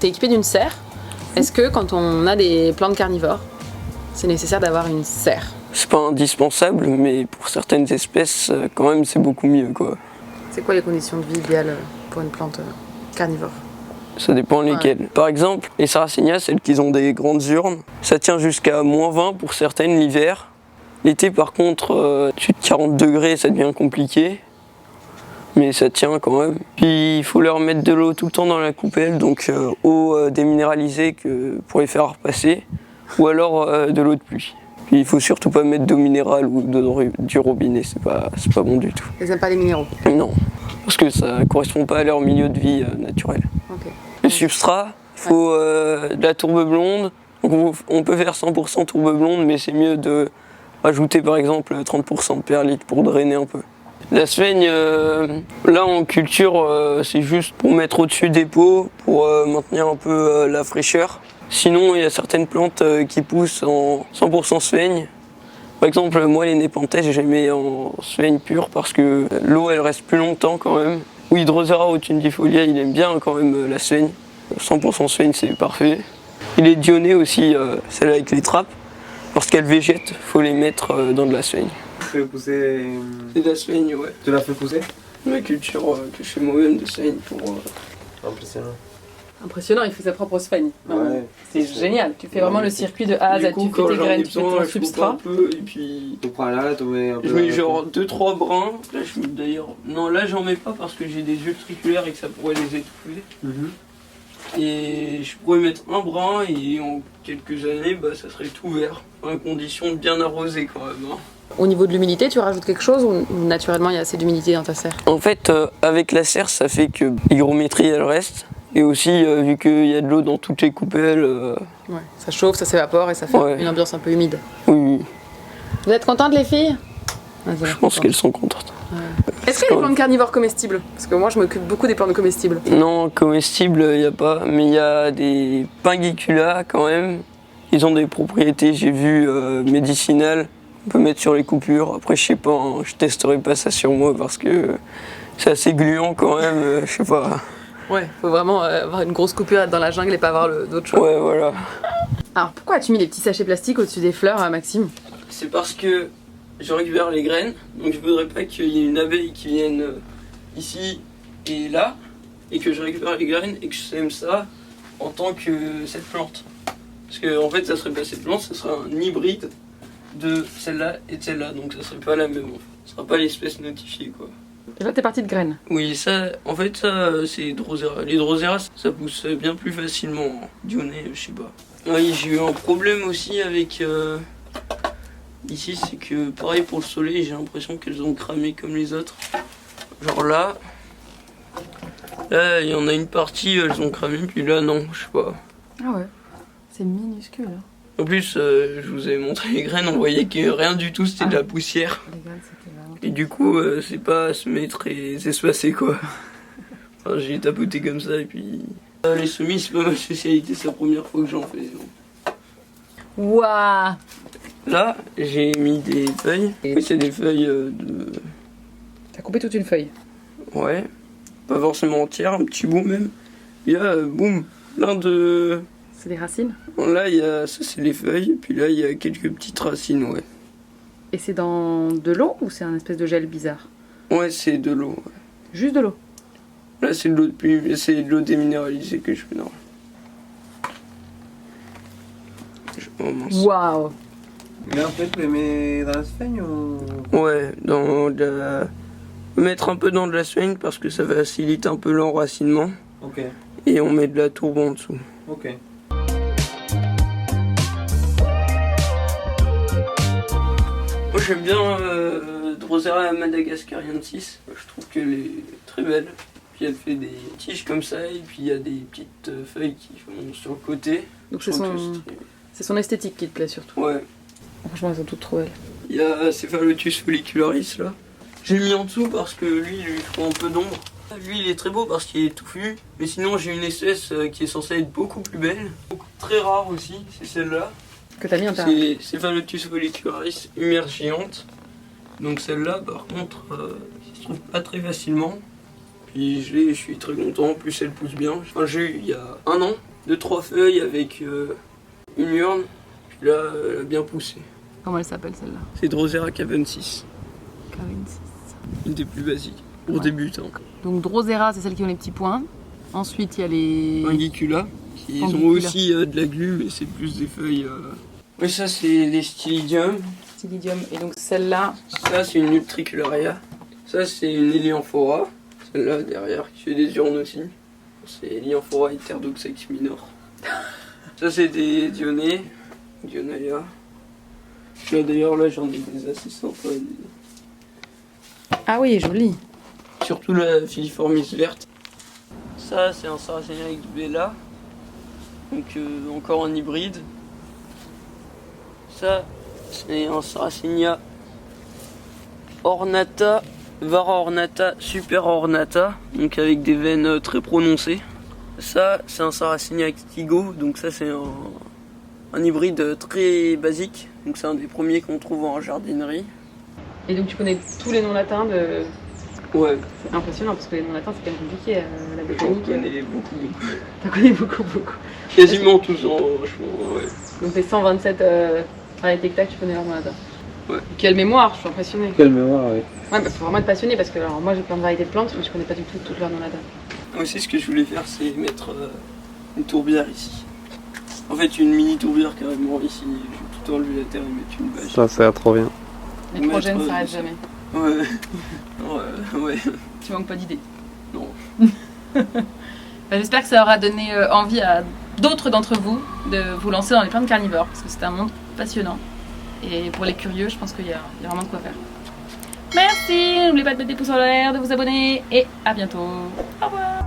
t'es équipé d'une serre. Est-ce que quand on a des plantes carnivores, c'est nécessaire d'avoir une serre? C'est pas indispensable, mais pour certaines espèces, quand même, c'est beaucoup mieux, quoi. C'est quoi les conditions de vie idéales pour une plante carnivore? Ça dépend lesquelles. Par exemple, les Sarracenia, celles qui ont des grandes urnes, ça tient jusqu'à -20 pour certaines l'hiver. L'été, par contre, au-dessus de 40 degrés, ça devient compliqué. Mais ça tient quand même. Puis il faut leur mettre de l'eau tout le temps dans la coupelle, donc eau déminéralisée pour les faire repasser, ou alors de l'eau de pluie. Puis il faut surtout pas mettre d'eau minérale ou du robinet, c'est pas bon du tout. Ils n'aiment pas les minéraux? Non, parce que ça correspond pas à leur milieu de vie naturel. Okay. Le substrat, il faut de la tourbe blonde. Donc on peut faire 100% tourbe blonde, mais c'est mieux de rajouter par exemple 30% de perlite pour drainer un peu. La sphaigne, là en culture, c'est juste pour mettre au-dessus des pots, pour maintenir un peu la fraîcheur. Sinon, il y a certaines plantes qui poussent en 100% sphaigne. Par exemple, moi les Nepenthes, je les mets en sphaigne pure parce que l'eau elle reste plus longtemps quand même. Ou Hydrosera rotundifolia, il aime bien quand même la sphaigne. 100% sphaigne, c'est parfait. Il est dionné aussi, celle avec les trappes. Lorsqu'elles végètent, il faut les mettre dans de la sphaigne. Tu fais pousser. C'est de la sphaigne, ouais. Tu l'as fait pousser? La culture que je fais moi-même de sphaigne pour. Impressionnant. Impressionnant, il fait sa propre sphaigne. Ouais. C'est génial, tu fais vraiment le circuit de A à Z, tu fais tes graines, tu fais ton substrat. Un peu, et puis. Tu prends là, tu mets un peu. Je mets genre 2-3 brins. Là, je mets d'ailleurs. Non, là, j'en mets pas parce que j'ai des ultriculaires et que ça pourrait les étouffer. Et je pourrais mettre un brin et en quelques années, bah, ça serait tout vert. À condition de bien arroser quand même. Hein. Au niveau de l'humidité, tu rajoutes quelque chose ou naturellement il y a assez d'humidité dans ta serre? En fait, avec la serre, ça fait que l'hygrométrie elle reste. Et aussi, vu qu'il y a de l'eau dans toutes les coupelles. Ouais, ça chauffe, ça s'évapore et ça fait une ambiance un peu humide. Oui. Vous êtes contentes les filles? Je pense qu'elles sont contentes. Ouais. Est-ce qu'il y a des plantes carnivores comestibles? Parce que moi je m'occupe beaucoup des plantes comestibles. Non, comestibles, il n'y a pas. Mais il y a des Pinguicula quand même. Ils ont des propriétés, j'ai vu, médicinales. On peut mettre sur les coupures. Après, je sais pas, hein, je testerai pas ça sur moi parce que c'est assez gluant quand même, je sais pas. Ouais, faut vraiment avoir une grosse coupure, être dans la jungle et pas avoir d'autres choses. Ouais, voilà. Alors pourquoi as-tu mis les petits sachets plastiques au-dessus des fleurs, Maxime? C'est parce que je récupère les graines, donc je voudrais pas qu'il y ait une abeille qui vienne ici et là, et que je récupère les graines et que je sème ça en tant que cette plante. Parce que en fait, ça serait pas cette plante, ça serait un hybride de celle-là et de celle-là, donc ça serait pas la même en fait. Ça sera pas l'espèce notifiée quoi. Et là t'es parti de graines? Oui, ça, en fait ça c'est Hydrosera. L'Hydrosera ça pousse bien plus facilement, dionné, je sais pas. Oui, j'ai eu un problème aussi avec ici, c'est que pareil pour le soleil, j'ai l'impression qu'elles ont cramé comme les autres. Genre là, il y en a une partie, elles ont cramé, puis là non, je sais pas. Ah ouais, c'est minuscule. Hein. En plus, je vous ai montré les graines, on voyait que rien du tout, c'était de la poussière. Les graines, c'était vraiment... Et du coup, c'est pas à se mettre très espacé quoi. Enfin, j'ai tapoté comme ça et puis... les semis, c'est pas ma spécialité, c'est la première fois que j'en fais. Waouh! Là, j'ai mis des feuilles. Oui, c'est des feuilles de... T'as coupé toute une feuille? Ouais, pas forcément entière, un petit bout même. Et là, boum, plein de... C'est des racines? Là, il y a... ça c'est les feuilles, puis là, il y a quelques petites racines, ouais. Et c'est dans de l'eau ou c'est un espèce de gel bizarre? Ouais, c'est de l'eau. Ouais. Juste de l'eau? Là, c'est de l'eau de pluie, c'est de l'eau déminéralisée que je fais, non. Waouh! Mais en fait, tu les mets dans la sphaigne ou... Ouais, dans de la... mettre un peu dans de la sphaigne parce que ça facilite un peu l'enracinement. Ok. Et on met de la tourbe en dessous. Ok. Moi j'aime bien Drosera madagascariensis. Je trouve qu'elle est très belle. Puis elle fait des tiges comme ça et puis il y a des petites feuilles qui font sur le côté. Donc c'est son esthétique qui te plaît surtout? Ouais. Franchement elles sont toutes trop belles. Il y a Cephalotus follicularis là. J'ai mis en dessous parce que lui il lui faut un peu d'ombre. Lui il est très beau parce qu'il est touffu. Mais sinon j'ai une espèce qui est censée être beaucoup plus belle. Très rare aussi, c'est celle-là. Que t'as mis en terre? C'est Cephalotus follicularis hummergiante. Donc celle-là par contre, ça se trouve pas très facilement. Puis je suis très content, en plus elle pousse bien. Enfin, j'ai eu il y a 1 an, 2-3 feuilles avec une urne. Puis là, elle a bien poussé. Comment elle s'appelle celle-là? C'est Drosera Cavensis. Cavensis. Une des plus basiques. Pour débutants. Donc Drosera, c'est celles qui ont les petits points. Ensuite, il y a les... Pingicula, qui ont Pingicula. aussi de la glu, mais c'est plus des feuilles... Oui, ça c'est les Stylidium. Stylidium. Et donc celle-là... Ça c'est une Utricularia. Ça c'est une Helianthora. Celle-là derrière, qui fait des urnes aussi. C'est Helianthora Heterodoxex minor. Ça c'est des Dionnées. Dionaya. Là d'ailleurs, là j'en ai des assistantes. Ah oui, joli. Surtout la Filiformis verte. Ça c'est un Sarracenia ex bella. Donc encore un hybride. Ça c'est un Sarracenia ornata, Vara ornata, super ornata, donc avec des veines très prononcées. Ça c'est un Sarracenia ex tigo, donc ça c'est un hybride très basique. Donc c'est un des premiers qu'on trouve en jardinerie. Et donc tu connais tous les noms latins de... Ouais, C'est impressionnant parce que les noms latins c'est quand même compliqué, la j'en botanique. connais beaucoup. T'en connais beaucoup, beaucoup. Quasiment tous en franchement, ouais. Donc les 127 variétés que tu connais leurs noms latins. Ouais. Quelle mémoire, je suis impressionnée. Quelle mémoire, oui. Ouais, bah faut vraiment être passionné parce que alors, moi j'ai plein de variétés de plantes mais je connais pas du tout toutes leurs noms latins. Aussi ce que je voulais faire c'est mettre une tourbière ici. En fait une mini tourbière carrément ici. Je vais tout enlever la terre et mettre une bâche. Ça sert trop bien. Les Mettre, projets ne s'arrêtent jamais. Ouais. Ouais. Tu manques pas d'idées. Non. Bah, j'espère que ça aura donné envie à d'autres d'entre vous de vous lancer dans les plantes carnivores parce que c'est un monde passionnant. Et pour les curieux, je pense qu'il y a vraiment de quoi faire. Merci, n'oubliez pas de mettre des pouces en l'air, de vous abonner et à bientôt. Au revoir.